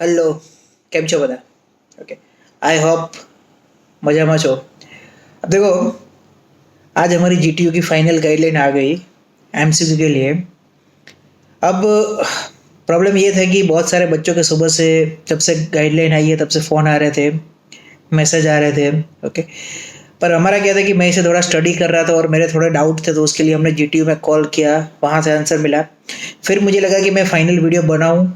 Hello, કેમ છો બધા? ओके, आई होप मजाમાં છો. अब देखो, आज हमारी जीटीयू की फाइनल गाइडलाइन आ गई एमसीक्यू के लिए. अब प्रॉब्लम ये था कि बहुत सारे बच्चों के सुबह से जब से गाइडलाइन आई है तब से फ़ोन आ रहे थे, मैसेज आ रहे थे. ओके, पर हमारा क्या था कि मैं इसे थोड़ा स्टडी कर रहा था और मेरे थोड़े डाउट थे, तो उसके लिए हमने जीटीयू में कॉल किया, वहाँ से आंसर मिला. फिर मुझे लगा कि मैं फाइनल वीडियो बनाऊँ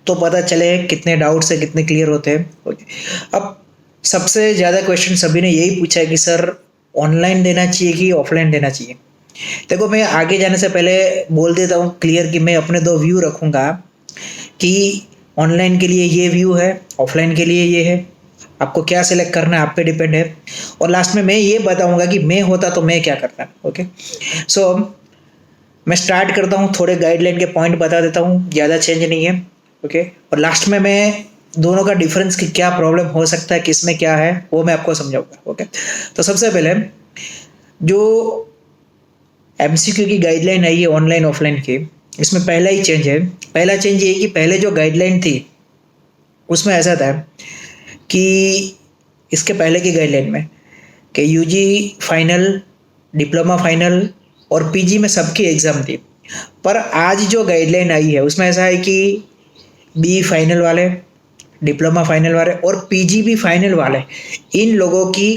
तो पता चले कितने डाउट्स है, कितने क्लियर होते हैं. ओके, अब सबसे ज़्यादा क्वेश्चन सभी ने यही पूछा है कि सर ऑनलाइन देना चाहिए कि ऑफलाइन देना चाहिए. देखो, मैं आगे जाने से पहले बोल देता हूँ क्लियर कि मैं अपने दो व्यू रखूँगा कि ऑनलाइन के लिए ये व्यू है, ऑफलाइन के लिए ये है. आपको क्या सिलेक्ट करना है आप पे डिपेंड है. और लास्ट में मैं ये बताऊंगा कि मैं होता तो मैं क्या करता. ओके, सो मैं स्टार्ट करता हूँ, थोड़े गाइडलाइन के पॉइंट बता देता हूँ, ज़्यादा चेंज नहीं है. ओके, और लास्ट में मैं दोनों का डिफरेंस कि क्या प्रॉब्लम हो सकता है, किस में क्या है, वो मैं आपको समझाऊंगा. ओके, तो सबसे पहले जो एमसीक्यू की गाइडलाइन आई है ऑनलाइन ऑफलाइन की, इसमें पहला ही चेंज है. पहला चेंज ये है कि पहले जो गाइडलाइन थी उसमें ऐसा था कि इसके पहले की गाइडलाइन में कि यूजी फाइनल, डिप्लोमा फाइनल और पीजी में सबकी एग्ज़ाम थी. पर आज जो गाइडलाइन आई है उसमें ऐसा है कि बी फाइनल वाले, डिप्लोमा फाइनल वाले और पीजी भी फाइनल वाले, इन लोगों की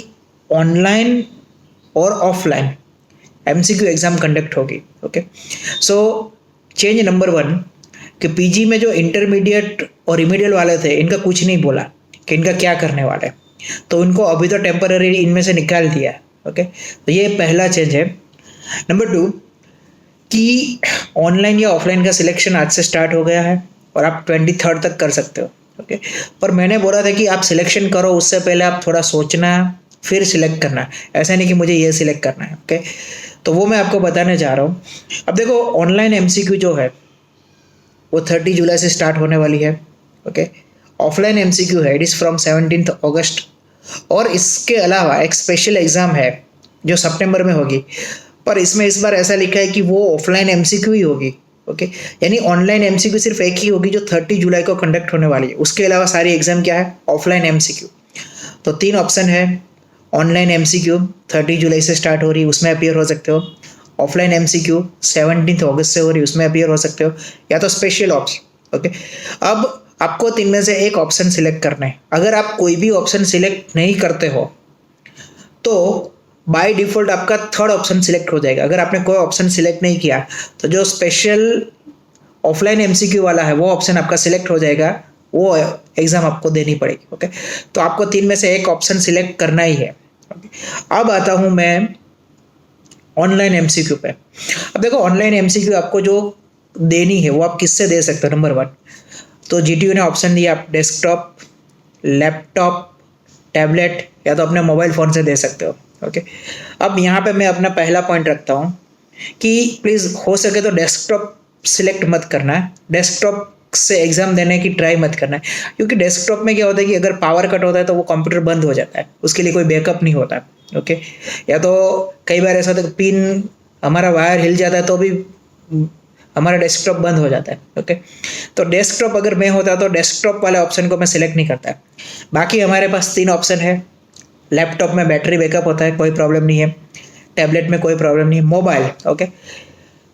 ऑनलाइन और ऑफलाइन एमसीक्यू एग्ज़ाम कंडक्ट होगी. Okay, so change number one कि पीजी में जो इंटरमीडिएट और रिमीडियल वाले थे इनका कुछ नहीं बोला कि इनका क्या करने वाले, तो उनको अभी तो टेम्पररी इनमें से निकाल दिया. ओके, तो ये पहला चेंज है. नंबर टू कि ऑनलाइन या ऑफलाइन का सिलेक्शन आज से स्टार्ट हो गया है और आप 23rd तक कर सकते हो. ओके, पर मैंने बोला था कि आप सिलेक्शन करो उससे पहले आप थोड़ा सोचना फिर सिलेक्ट करना. ऐसा नहीं कि मुझे ये सिलेक्ट करना है. ओके, तो वो मैं आपको बताने जा रहा हूँ. अब देखो, ऑनलाइन एमसीक्यू जो है वो 30 जुलाई से स्टार्ट होने वाली है. ओके, ऑफलाइन एमसीक्यू है, इट इज़ फ्रॉम 17 अगस्त. और इसके अलावा एक स्पेशल एग्ज़ाम है जो सितंबर में होगी, पर इसमें इस बार ऐसा लिखा है कि वो ऑफलाइन एमसीक्यू ही होगी. ओके, यानी ऑनलाइन एमसीक्यू सिर्फ एक ही होगी जो 30 जुलाई को कंडक्ट होने वाली है. उसके अलावा सारी एग्जाम क्या है, ऑफलाइन एमसीक्यू. तो तीन ऑप्शन है. ऑनलाइन एमसीक्यू 30 जुलाई से स्टार्ट हो रही है, उसमें अपियर हो सकते हो. ऑफलाइन एमसीक्यू 17 अगस्त से हो रही है, उसमें अपियर हो सकते हो. या तो स्पेशल ऑप्शन. ओके, अब आपको तीन में से एक ऑप्शन सिलेक्ट करना है. अगर आप कोई भी ऑप्शन सिलेक्ट नहीं करते हो तो बाय डिफ़ॉल्ट आपका थर्ड ऑप्शन सिलेक्ट हो जाएगा. अगर आपने कोई ऑप्शन सिलेक्ट नहीं किया तो जो स्पेशल ऑफलाइन एमसीक्यू वाला है वो ऑप्शन आपका सिलेक्ट हो जाएगा, वो एग्ज़ाम आपको देनी पड़ेगी. ओके, तो आपको तीन में से एक ऑप्शन सिलेक्ट करना ही है. ओके, अब आता हूँ मैं ऑनलाइन एमसीक्यू पे. अब देखो, ऑनलाइन एमसीक्यू आपको जो देनी है वो आप किससे दे सकते हो. नंबर वन, तो जीटीयू ने ऑप्शन दिया, आप डेस्कटॉप, लैपटॉप, टैबलेट या तो अपने मोबाइल फ़ोन से दे सकते हो. ओके, अब यहाँ पे मैं अपना पहला पॉइंट रखता हूँ कि प्लीज़ हो सके तो डेस्कटॉप सिलेक्ट मत करना है. डेस्कटॉप से एग्ज़ाम देने की ट्राई मत करना है, क्योंकि डेस्कटॉप में क्या होता है कि अगर पावर कट होता है तो वो कंप्यूटर बंद हो जाता है, उसके लिए कोई बैकअप नहीं होता. ओके, या तो कई बार ऐसा होता है कि पिन, हमारा वायर हिल जाता है तो भी हमारा डेस्कटॉप बंद हो जाता है. ओके, तो डेस्कटॉप अगर मैं होता तो डेस्कटॉप वाले ऑप्शन को मैं सिलेक्ट नहीं करता. बाकी हमारे पास तीन ऑप्शन है. लैपटॉप में बैटरी बैकअप होता है, कोई प्रॉब्लम नहीं है. टैबलेट में कोई प्रॉब्लम नहीं है. मोबाइल, ओके,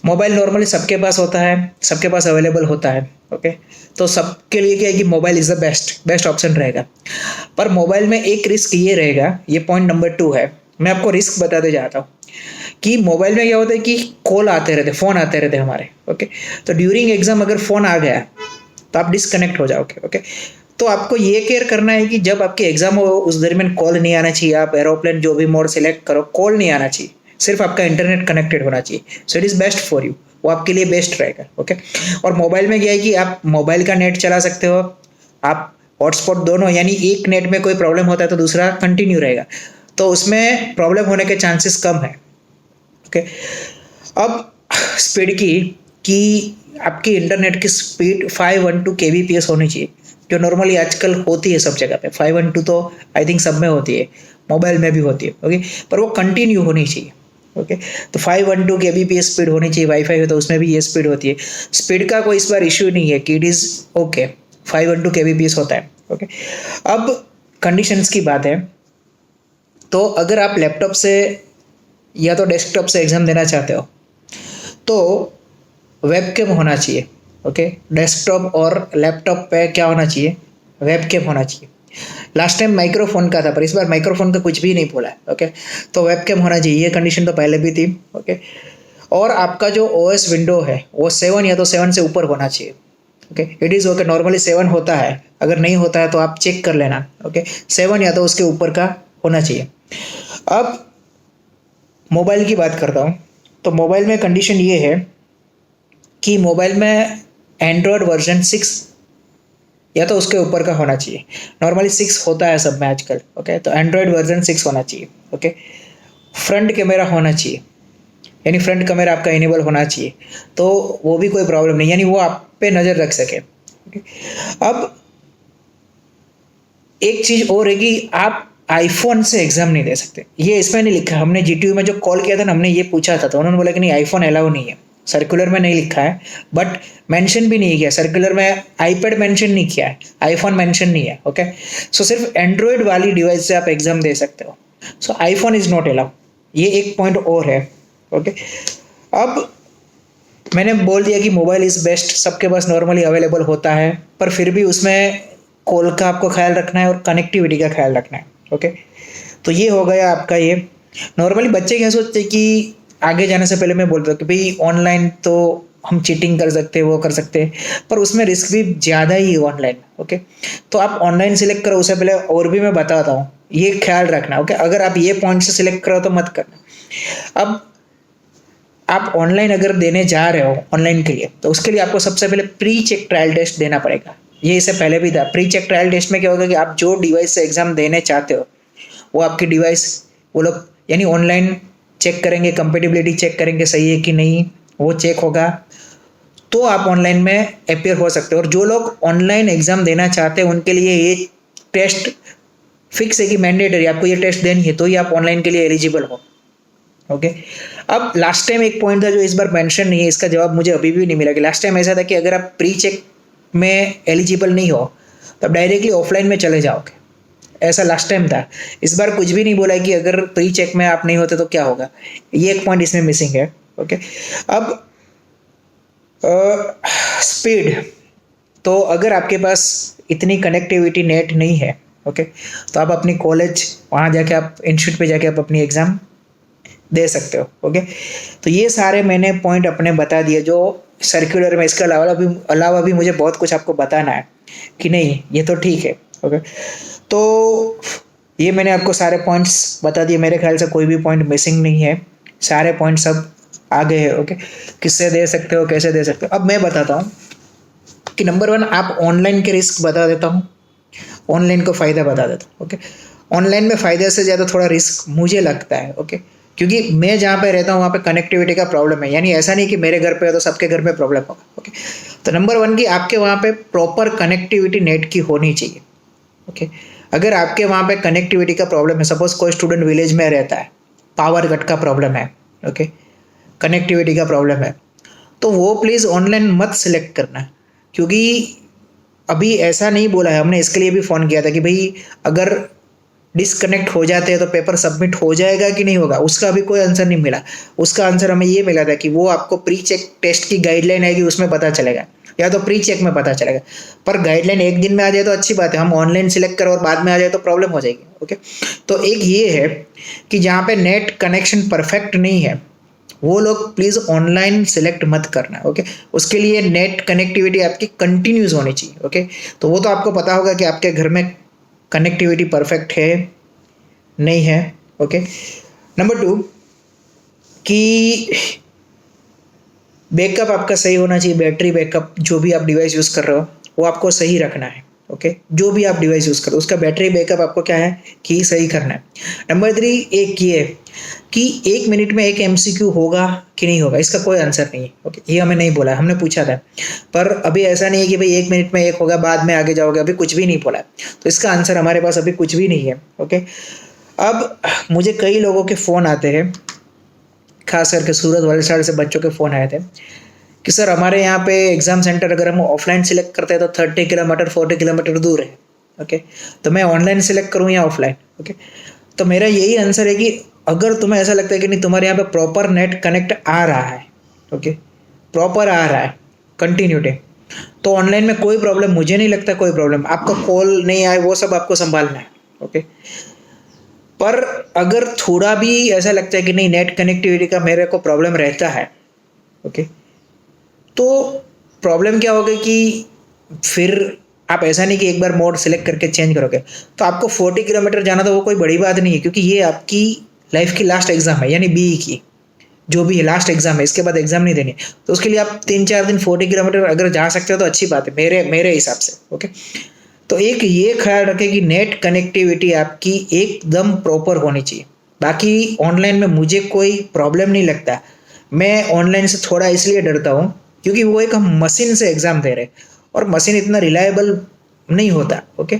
मोबाइल नॉर्मली सबके पास होता है, सबके पास अवेलेबल होता है. ओके, तो सबके लिए क्या है कि mobile is the best option रहेगा. पर मोबाइल में एक रिस्क ये रहेगा, ये पॉइंट नंबर 2 है, मैं आपको रिस्क बताते जाता हूँ कि मोबाइल में क्या होता है कि कॉल आते रहते, फ़ोन आते रहते हमारे. ओके, तो ड्यूरिंग एग्जाम अगर फ़ोन आ गया तो आप डिस्कनेक्ट हो जाओगे. ओके, तो आपको ये केयर करना है कि जब आपके एग्जाम हो उस दरमियान कॉल नहीं आना चाहिए. आप एरोप्लेन जो भी मोड सेलेक्ट करो, कॉल नहीं आना चाहिए, सिर्फ आपका इंटरनेट कनेक्टेड होना चाहिए. So it is best for you, वो आपके लिए बेस्ट रहेगा. ओके, और मोबाइल में क्या है कि आप मोबाइल का नेट चला सकते हो, आप हॉटस्पॉट दोनों, यानी एक नेट में कोई प्रॉब्लम होता है तो दूसरा कंटिन्यू रहेगा, तो उसमें प्रॉब्लम होने के चांसेस कम है. ओके, अब स्पीड की कि आपकी इंटरनेट की स्पीड 512 kbps होनी चाहिए, जो नॉर्मली आजकल होती है सब जगह पे. 512 तो आई थिंक सब में होती है, मोबाइल में भी होती है. ओके, पर वो कंटिन्यू होनी चाहिए. ओके, तो 512 kbps स्पीड होनी चाहिए. वाईफाई है तो उसमें भी ये स्पीड होती है. स्पीड का कोई इस बार इश्यू नहीं है कि इट इज़ ओके. 512 kbps होता है। ओके, अब कंडीशंस की बात है, तो अगर आप लैपटॉप से या तो डेस्कटॉप से एग्ज़ाम देना चाहते हो तो वेबकैम होना चाहिए। ओके, डेस्कटॉप और लैपटॉप पे क्या होना चाहिए, वेबकैम होना चाहिए। लास्ट टाइम माइक्रोफोन का था, पर इस बार माइक्रोफोन का कुछ भी नहीं बोला है। ओके, तो वेबकैम होना चाहिए, ये कंडीशन तो पहले भी थी। ओके, और आपका जो ओएस विंडो है वो 7 या तो 7 से ऊपर होना चाहिए। Okay, it is okay, normally 7 होता है, अगर नहीं होता है तो आप चेक कर लेना। ओके, 7 या तो उसके ऊपर का होना चाहिए। अब मोबाइल की बात करता हूँ, तो मोबाइल में कंडीशन ये है कि मोबाइल में एंड्रॉयड वर्जन 6 या तो उसके ऊपर का होना चाहिए। नॉर्मली 6 होता है सब में आजकल। ओके, तो एंड्रॉयड वर्जन 6 होना चाहिए। ओके, फ्रंट कैमरा होना चाहिए, यानी फ्रंट कैमरा आपका इनेबल होना चाहिए, तो वो भी कोई प्रॉब्लम नहीं, यानी वो आप पे नज़र रख सके। ओके, अब एक चीज़ और है कि आप आईफोन से एग्जाम नहीं दे सकते, ये इसमें नहीं लिखा। हमने जीटीयू में जो कॉल किया था ना, हमने ये पूछा था, तो उन्होंने बोला कि नहीं, आईफोन अलाउ नहीं है। सर्कुलर में नहीं लिखा है, बट मेंशन भी नहीं किया सर्कुलर में, आईपैड मेंशन नहीं किया है, आईफोन मेंशन नहीं है। ओके, सो सिर्फ एंड्रॉयड वाली डिवाइस से आप एग्जाम दे सकते हो। सो आईफोन इज नॉट अलाउ, ये एक पॉइंट और है। ओके, अब मैंने बोल दिया कि मोबाइल इज़ बेस्ट, सबके पास नॉर्मली अवेलेबल होता है, पर फिर भी उसमें कॉल का आपको ख्याल रखना है और कनेक्टिविटी का ख्याल रखना है। ओके, तो ये हो गया आपका ये। नॉर्मली बच्चे क्या सोचते हैं कि आगे जाने से पहले मैं बोलता हूँ कि भाई ऑनलाइन तो हम चीटिंग कर सकते हैं, वो कर सकते हैं, पर उसमें रिस्क भी ज़्यादा ही है ऑनलाइन। ओके, तो आप ऑनलाइन सिलेक्ट करो उससे पहले और भी मैं बताता हूँ, ये ख्याल रखना। ओके, अगर आप ये पॉइंट से सिलेक्ट करो तो मत करना। अब आप ऑनलाइन अगर देने जा रहे हो ऑनलाइन के लिए, तो उसके लिए आपको सबसे पहले प्री चेक ट्रायल टेस्ट देना पड़ेगा। ये इससे पहले भी था। प्री चेक ट्रायल टेस्ट में क्या होगा कि आप जो डिवाइस से एग्जाम देने चाहते हो वो आपकी डिवाइस, वो लोग यानी ऑनलाइन चेक करेंगे, कंपेटिबिलिटी चेक करेंगे सही है कि नहीं, वो चेक होगा, तो आप ऑनलाइन में अपेयर हो सकते हो। और जो लोग ऑनलाइन एग्जाम देना चाहते हैं उनके लिए ये टेस्ट फिक्स है कि मैंडेटरी आपको ये टेस्ट देनी है, तो ही आप ऑनलाइन के लिए एलिजिबल हो। ओके, अब लास्ट टाइम एक पॉइंट था जो इस बार मेंशन नहीं है, इसका जवाब मुझे अभी भी नहीं मिला कि लास्ट टाइम ऐसा था कि अगर आप प्री चेक में एलिजिबल नहीं हो तो आप डायरेक्टली ऑफलाइन में चले जाओगे, ऐसा लास्ट टाइम था। इस बार कुछ भी नहीं बोला कि अगर प्री चेक में आप नहीं होते तो क्या होगा, ये एक पॉइंट इसमें मिसिंग है। ओके, अब स्पीड, तो अगर आपके पास इतनी कनेक्टिविटी नेट नहीं है, ओके, तो आप अपनी कॉलेज वहाँ जाके, आप इंस्टीट्यूट पे जाके आप अपनी एग्ज़ाम दे सकते हो। ओके, तो ये सारे मैंने पॉइंट अपने बता दिए जो सर्कुलर में। इसके अलावा भी मुझे बहुत कुछ आपको बताना है कि नहीं ये तो ठीक है। ओके, तो ये मैंने आपको सारे पॉइंट्स बता दिए, मेरे ख्याल से कोई भी पॉइंट मिसिंग नहीं है, सारे पॉइंट सब आ गए हैं। ओके, किससे दे सकते हो, कैसे दे सकते हो, अब मैं बताता हूँ कि नंबर 1 आप ऑनलाइन के रिस्क बता देता हूँ, ऑनलाइन को फ़ायदा बता देता हूँ। ओके, ऑनलाइन में फ़ायदे से ज़्यादा थोड़ा रिस्क मुझे लगता है। ओके, क्योंकि मैं जहाँ पे रहता हूँ वहाँ पे कनेक्टिविटी का प्रॉब्लम है, यानी ऐसा नहीं कि मेरे घर पे है तो सबके घर में प्रॉब्लम होगा। ओके, तो नंबर 1 की आपके वहाँ पे प्रॉपर कनेक्टिविटी नेट की होनी चाहिए। ओके, अगर आपके वहाँ पे कनेक्टिविटी का प्रॉब्लम है, सपोज कोई स्टूडेंट विलेज में रहता है, पावर कट का प्रॉब्लम है, ओके, कनेक्टिविटी का प्रॉब्लम है, तो वो प्लीज़ ऑनलाइन मत सिलेक्ट करना। क्योंकि अभी ऐसा नहीं बोला है, हमने इसके लिए भी फ़ोन किया था कि भाई अगर डिसकनेक्ट हो जाते हैं तो पेपर सबमिट हो जाएगा कि नहीं होगा, उसका अभी कोई आंसर नहीं मिला। उसका आंसर हमें ये मिला था कि वो आपको प्री चेक टेस्ट की गाइडलाइन आएगी, उसमें पता चलेगा, या तो प्री चेक में पता चलेगा। पर गाइडलाइन एक दिन में आ जाए तो अच्छी बात है, हम ऑनलाइन सिलेक्ट करें और बाद में आ जाए तो प्रॉब्लम हो जाएगी। ओके, तो एक ये है कि जहाँ पे नेट कनेक्शन परफेक्ट नहीं है वो लोग प्लीज़ ऑनलाइन सिलेक्ट मत करना। ओके, उसके लिए नेट कनेक्टिविटी आपकी कंटिन्यूस होनी चाहिए। ओके, तो वो तो आपको पता होगा कि आपके घर में कनेक्टिविटी परफेक्ट है नहीं है। ओके, नंबर 2 कि बैकअप आपका सही होना चाहिए, बैटरी बैकअप, जो भी आप डिवाइस यूज़ कर रहे हो वो आपको सही रखना है। ओके, जो भी आप डिवाइस यूज़ करो उसका बैटरी बैकअप आपको क्या है कि सही करना है। नंबर 3 एक ये है कि 1 मिनट में एक एमसीक्यू होगा कि नहीं होगा, इसका कोई आंसर नहीं है। ओके, ये हमें नहीं बोला, हमने पूछा था, पर अभी ऐसा नहीं है कि भाई 1 मिनट में एक होगा बाद में आगे जाओगे, अभी कुछ भी नहीं बोला, तो इसका आंसर हमारे पास अभी कुछ भी नहीं है। ओके, अब मुझे कई लोगों के फ़ोन आते हैं, खास करके सूरत वलसाड़ से बच्चों के फ़ोन आए थे कि सर हमारे यहाँ पे एग्जाम सेंटर अगर हम ऑफलाइन सिलेक्ट करते हैं तो 30 किलोमीटर 40 किलोमीटर दूर है। ओके, तो मैं ऑनलाइन सिलेक्ट करूँ या ऑफलाइन? ओके, तो मेरा यही आंसर है कि अगर तुम्हें ऐसा लगता है कि नहीं तुम्हारे यहाँ पे प्रॉपर नेट कनेक्ट आ रहा है, ओके, प्रॉपर आ रहा है कंटिन्यूटी, तो ऑनलाइन में कोई प्रॉब्लम मुझे नहीं लगता, कोई प्रॉब्लम आपका कॉल नहीं आए वो सब आपको संभालना है। ओके, पर अगर थोड़ा भी ऐसा लगता है कि नहीं नेट कनेक्टिविटी का मेरे को प्रॉब्लम रहता है, ओके, तो प्रॉब्लम क्या होगा कि फिर आप ऐसा नहीं कि एक बार मोड सिलेक्ट करके चेंज करोगे तो आपको 40 किलोमीटर जाना, तो वो कोई बड़ी बात नहीं है, क्योंकि ये आपकी लाइफ की लास्ट एग्जाम है, यानी बीई की जो भी है लास्ट एग्जाम है, इसके बाद एग्जाम नहीं देनी। तो उसके लिए आप 3-4 दिन 40 किलोमीटर अगर जा सकते हो तो अच्छी बात है मेरे मेरे हिसाब से। ओके, तो एक ये ख्याल रखें कि नेट कनेक्टिविटी आपकी एकदम प्रॉपर होनी चाहिए। बाकी ऑनलाइन में मुझे कोई प्रॉब्लम नहीं लगता। मैं ऑनलाइन से थोड़ा इसलिए डरता हूँ क्योंकि वो एक हम मशीन से एग्ज़ाम दे रहे हैं और मशीन इतना रिलायबल नहीं होता। ओके,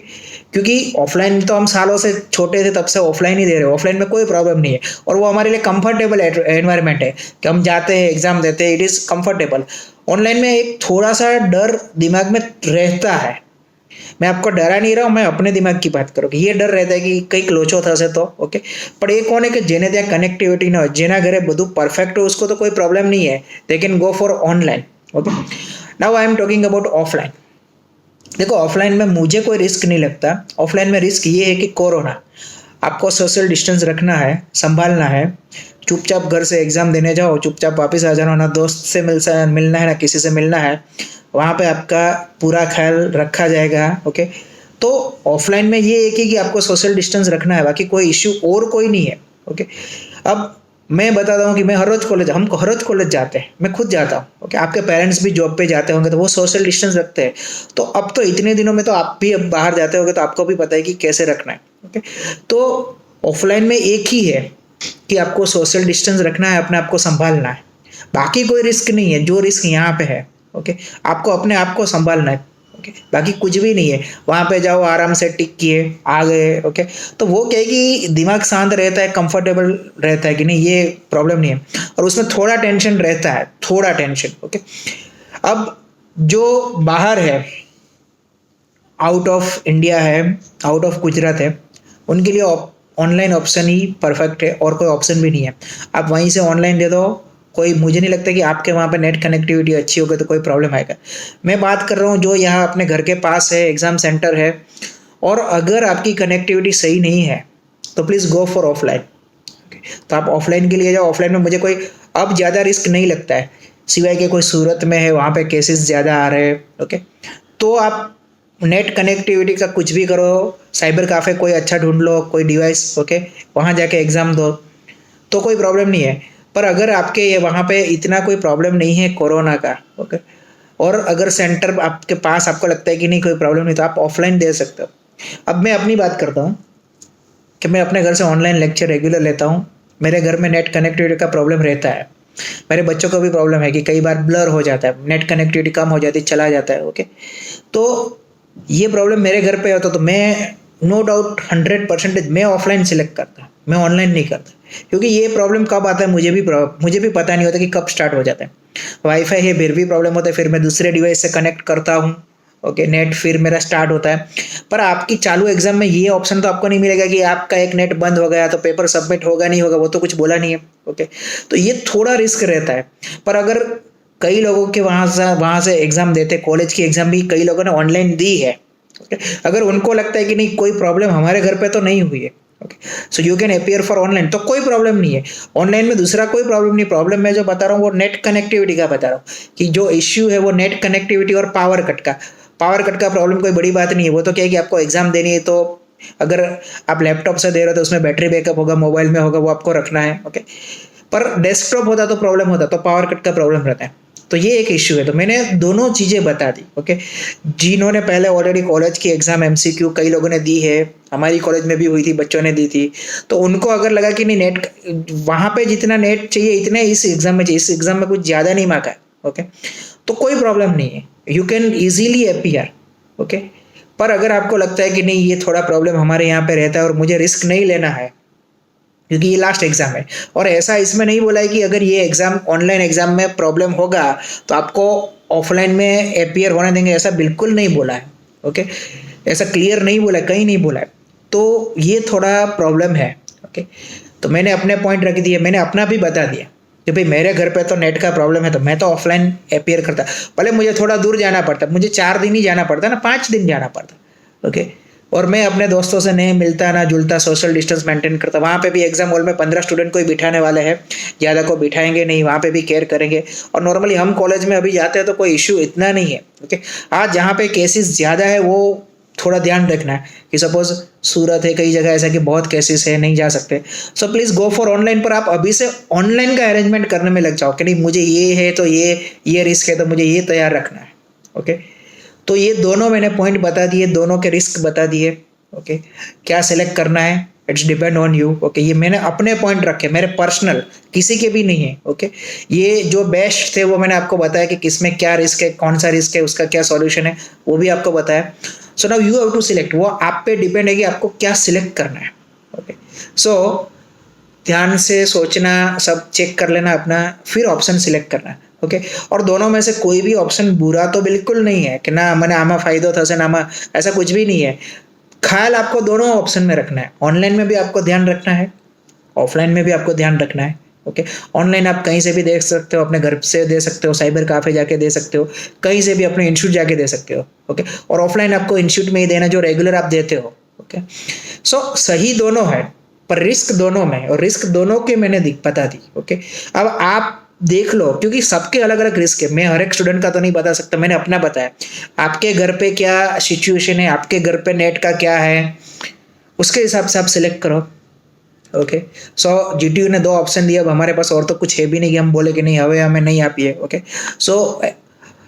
क्योंकि ऑफलाइन तो हम सालों से छोटे थे तब से ऑफलाइन ही दे रहे हैं, ऑफलाइन में कोई प्रॉब्लम नहीं है और वो हमारे लिए कंफर्टेबल एनवायरनमेंट है कि हम जाते हैं एग्जाम देते हैं, इट इज़ कंफर्टेबल। ऑनलाइन में एक थोड़ा सा डर दिमाग में रहता है। मैं आपको डरा नहीं रहा हूँ, मैं अपने दिमाग की बात करूँ कि ये डर रहता है कि कई क्लोचो થશે तो। ओके, पर એ કોને કે જેને ત્યાં કનેક્ટિવિટી ન હોય, જેના ઘરે બધું પરફેક્ટ હોય उसको तो कोई प्रॉब्लम नहीं है, they can go for online. Okay, now I am talking about offline. देखो ऑफलाइन में मुझे कोई रिस्क नहीं लगता। ऑफलाइन में रिस्क ये है कि कोरोना, आपको सोशल डिस्टेंस रखना है, संभालना है, चुपचाप घर से एग्जाम देने जाओ, चुपचाप वापस आ जाना, ना दोस्त से मिलना है ना किसी से मिलना है, वहाँ पे आपका पूरा ख्याल रखा जाएगा। ओके, तो ऑफलाइन में ये एक ही कि आपको सोशल डिस्टेंस रखना है, बाकी कोई इश्यू और कोई नहीं है। ओके, अब मैं बताता हूँ कि मैं हर रोज कॉलेज, हम हर रोज कॉलेज जाते हैं, मैं खुद जाता हूँ। ओके, आपके पेरेंट्स भी जॉब पे जाते होंगे तो वो सोशल डिस्टेंस रखते हैं। तो अब तो इतने दिनों में तो आप भी अब बाहर जाते होंगे तो आपको भी पता है कि कैसे रखना है। ओके, तो ऑफलाइन में एक ही है कि आपको सोशल डिस्टेंस रखना है, अपने आप को संभालना है, बाकी कोई रिस्क नहीं है। जो रिस्क यहाँ पे है, ओके, आपको अपने आप को संभालना है। ओके, बाकी कुछ भी नहीं है। वहाँ पे जाओ, आराम से टिक किए आ गए। ओके, तो वो क्या है कि दिमाग शांत रहता है, कंफर्टेबल रहता है कि नहीं ये प्रॉब्लम नहीं है, और उसमें थोड़ा टेंशन रहता है, थोड़ा टेंशन। ओके, अब जो बाहर है, आउट ऑफ इंडिया है, आउट ऑफ गुजरात है, उनके लिए ऑनलाइन ऑप्शन ही परफेक्ट है और कोई ऑप्शन भी नहीं है। आप वहीं से ऑनलाइन दे दो, कोई मुझे नहीं लगता कि आपके वहाँ पे नेट कनेक्टिविटी अच्छी होगी तो कोई प्रॉब्लम आएगा। मैं बात कर रहा हूँ जो यहाँ अपने घर के पास है, एग्ज़ाम सेंटर है, और अगर आपकी कनेक्टिविटी सही नहीं है तो प्लीज़ गो फॉर ऑफलाइन। तो आप ऑफलाइन के लिए जाओ। ऑफलाइन में मुझे कोई अब ज़्यादा रिस्क नहीं लगता है, सिवाय कि कोई सूरत में है वहाँ पे केसेस ज़्यादा आ रहे हैं। ओके, तो आप नेट कनेक्टिविटी का कुछ भी करो, साइबर काफ़े कोई अच्छा ढूंढ लो, कोई डिवाइस, ओके, वहाँ जाके एग्ज़ाम दो तो कोई प्रॉब्लम नहीं है। पर अगर आपके ये वहाँ पे इतना कोई प्रॉब्लम नहीं है कोरोना का, ओके, और अगर सेंटर आपके पास आपको लगता है कि नहीं कोई प्रॉब्लम नहीं, तो आप ऑफलाइन दे सकते हो। अब मैं अपनी बात करता हूँ कि मैं अपने घर से ऑनलाइन लेक्चर रेगुलर लेता हूँ। मेरे घर में नेट कनेक्टिविटी का प्रॉब्लम रहता है, मेरे बच्चों को भी प्रॉब्लम है कि कई बार ब्लर हो जाता है, नेट कनेक्टिविटी कम हो जाती है, चला जाता है। ओके, तो ये प्रॉब्लम मेरे घर पे होता तो मैं नो डाउट 100% मैं ऑफलाइन सिलेक्ट करता, मैं ऑनलाइन नहीं करता, क्योंकि ये प्रॉब्लम कब आता है मुझे भी पता नहीं होता कि कब स्टार्ट हो जाता है। वाईफाई है फिर भी प्रॉब्लम होता है, फिर मैं दूसरे डिवाइस से कनेक्ट करता हूँ। ओके, नेट फिर मेरा स्टार्ट होता है। पर आपकी चालू एग्जाम में ये ऑप्शन तो आपको नहीं मिलेगा कि आपका एक नेट बंद हो गया तो पेपर सबमिट होगा नहीं होगा, वो तो कुछ बोला नहीं है। ओके, तो ये थोड़ा रिस्क रहता है। पर अगर कई लोगों के वहाँ से एग्जाम देते, कॉलेज की एग्जाम भी कई लोगों ने ऑनलाइन दी है। ओके, अगर उनको लगता है कि नहीं कोई प्रॉब्लम हमारे घर पे तो नहीं हुई है, okay, so you can appear for online, तो कोई प्रॉब्लम नहीं है। ऑनलाइन में दूसरा कोई प्रॉब्लम नहीं। प्रॉब्लम मैं जो बता रहा हूँ वो नेट कनेक्टिविटी का बता रहा हूँ कि जो इश्यू है वो नेट कनेक्टिविटी और पावर कट का। पावर कट का प्रॉब्लम कोई बड़ी बात नहीं है, वो तो क्या है कि आपको एग्जाम देनी है, तो अगर आप लैपटॉप से दे रहे हो तो उसमें बैटरी बैकअप होगा, मोबाइल में होगा, वो आपको रखना है। ओके, पर डेस्कटॉप होता तो प्रॉब्लम होता, तो पावर कट का प्रॉब्लम रहता है, तो ये एक इश्यू है। तो मैंने दोनों चीज़ें बता दी। ओके, जिन्होंने पहले ऑलरेडी कॉलेज की एग्जाम एमसीक्यू कई लोगों ने दी है, हमारी कॉलेज में भी हुई थी, बच्चों ने दी थी, तो उनको अगर लगा कि नहीं नेट वहाँ पे जितना नेट चाहिए इतने इस एग्जाम में चाहिए, इस एग्जाम में कुछ ज़्यादा नहीं मांगा है, ओके, तो कोई प्रॉब्लम नहीं है, you can easily appear. Okay, पर अगर आपको लगता है कि नहीं ये थोड़ा प्रॉब्लम हमारे यहाँ पे रहता है और मुझे रिस्क नहीं लेना है, क्योंकि ये लास्ट एग्जाम है। और ऐसा इसमें नहीं बोला है कि अगर ये एग्जाम ऑनलाइन एग्जाम में प्रॉब्लम होगा तो आपको ऑफलाइन में अपीयर होने देंगे, ऐसा बिल्कुल नहीं बोला है। ओके, ऐसा क्लियर नहीं बोला है, कहीं नहीं बोला है। तो ये थोड़ा प्रॉब्लम है। ओके, तो मैंने अपने पॉइंट रख दिए, मैंने अपना भी बता दिया कि भाई मेरे घर पे तो नेट का प्रॉब्लम है, तो मैं तो ऑफलाइन अपीयर करता, भले मुझे थोड़ा दूर जाना पड़ता, मुझे 4 दिन ही जाना पड़ता ना, 5 दिन जाना पड़ता। ओके, और मैं अपने दोस्तों से नहीं मिलता ना जुलता, सोशल डिस्टेंस मेंटेन करता। वहाँ पे भी एग्जाम हॉल में 15 स्टूडेंट को ही बिठाने वाले हैं, ज़्यादा को बिठाएंगे नहीं, वहाँ पे भी केयर करेंगे। और नॉर्मली हम कॉलेज में अभी जाते हैं तो कोई इश्यू इतना नहीं है। ओके, आज जहाँ पे केसेस ज़्यादा है वो थोड़ा ध्यान रखना है कि सपोज सूरत है, कई जगह ऐसा कि बहुत केसेस है, नहीं जा सकते, so please go for online. पर आप अभी से ऑनलाइन का अरेंजमेंट करने में लग जाओ कि नहीं मुझे ये है तो ये रिस्क है तो मुझे ये तैयार रखना है। ओके, तो ये दोनों मैंने पॉइंट बता दिए, दोनों के रिस्क बता दिए। ओके, क्या सिलेक्ट करना है it's depend on you. Okay, ये मैंने अपने पॉइंट रखे, मेरे पर्सनल, किसी के भी नहीं है। ओके, ये जो बेस्ट थे वो मैंने आपको बताया कि किसमें क्या रिस्क है, कौन सा रिस्क है, उसका क्या सॉल्यूशन है, वो भी आपको बताया। So now you have to select, वो आप पे डिपेंड है कि आपको क्या सिलेक्ट करना है। ओके, सो ध्यान से सोचना, सब चेक कर लेना अपना, फिर ऑप्शन सिलेक्ट करना। ओके, और दोनों में से कोई भी ऑप्शन बुरा तो बिल्कुल नहीं है कि ना मैंने आमा फायदो था से ना आमा, ऐसा कुछ भी नहीं है। ख्याल आपको दोनों ऑप्शन में रखना है, ऑनलाइन में भी आपको ध्यान रखना है, ऑफलाइन में भी आपको ध्यान रखना है। ओके, ऑनलाइन आप कहीं से भी देख सकते हो, अपने घर से दे सकते हो, साइबर काफे जाके दे सकते हो, कहीं से भी अपने इंस्टीट्यूट जाके दे सकते हो। ओके, और ऑफलाइन आपको इंस्टीट्यूट में ही देना जो रेगुलर आप देते हो। ओके, सो सही दोनों है, पर रिस्क दोनों में, और रिस्क दोनों के मैंने बता दी। ओके, अब आप देख लो, क्योंकि सबके अलग अलग रिस्क है, मैं हर एक स्टूडेंट का तो नहीं बता सकता, मैंने अपना बताया। आपके घर पे क्या सिचुएशन है, आपके घर पे नेट का क्या है, उसके हिसाब से आप सिलेक्ट करो। ओके, सो जीटीयू ने 2 ऑप्शन दिया, अब हमारे पास और तो कुछ है भी नहीं कि हम बोले कि नहीं हवे हमें नहीं आपी है। ओके, सो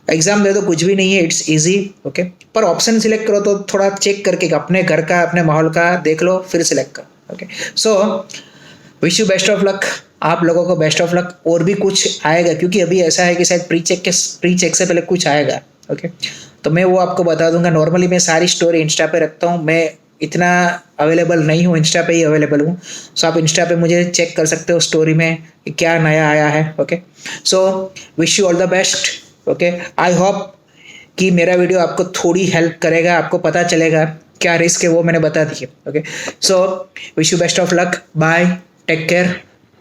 एग्जाम दे दो, कुछ भी नहीं है, इट्स इजी। ओके, पर ऑप्शन सिलेक्ट करो तो थोड़ा चेक करके अपने घर का, अपने माहौल का देख लो, फिर सिलेक्ट करो। Okay, so wish you best of luck, आप लोगों को बेस्ट ऑफ लक। और भी कुछ आएगा, क्योंकि अभी ऐसा है कि शायद प्री चेक से पहले कुछ आएगा। ओके, तो मैं वो आपको बता दूंगा। नॉर्मली मैं सारी स्टोरी इंस्टा पे रखता हूँ, मैं इतना अवेलेबल नहीं हूँ, इंस्टा पे ही अवेलेबल हूँ। सो आप इंस्टा पे मुझे चेक कर सकते हो स्टोरी में कि क्या नया आया है। Okay, so wish you all the best. Okay, I hope कि मेरा वीडियो आपको थोड़ी हेल्प करेगा, आपको पता चलेगा क्या रिस्क है, वो मैंने बता दिए। Okay, so wish you best of luck, bye, take care.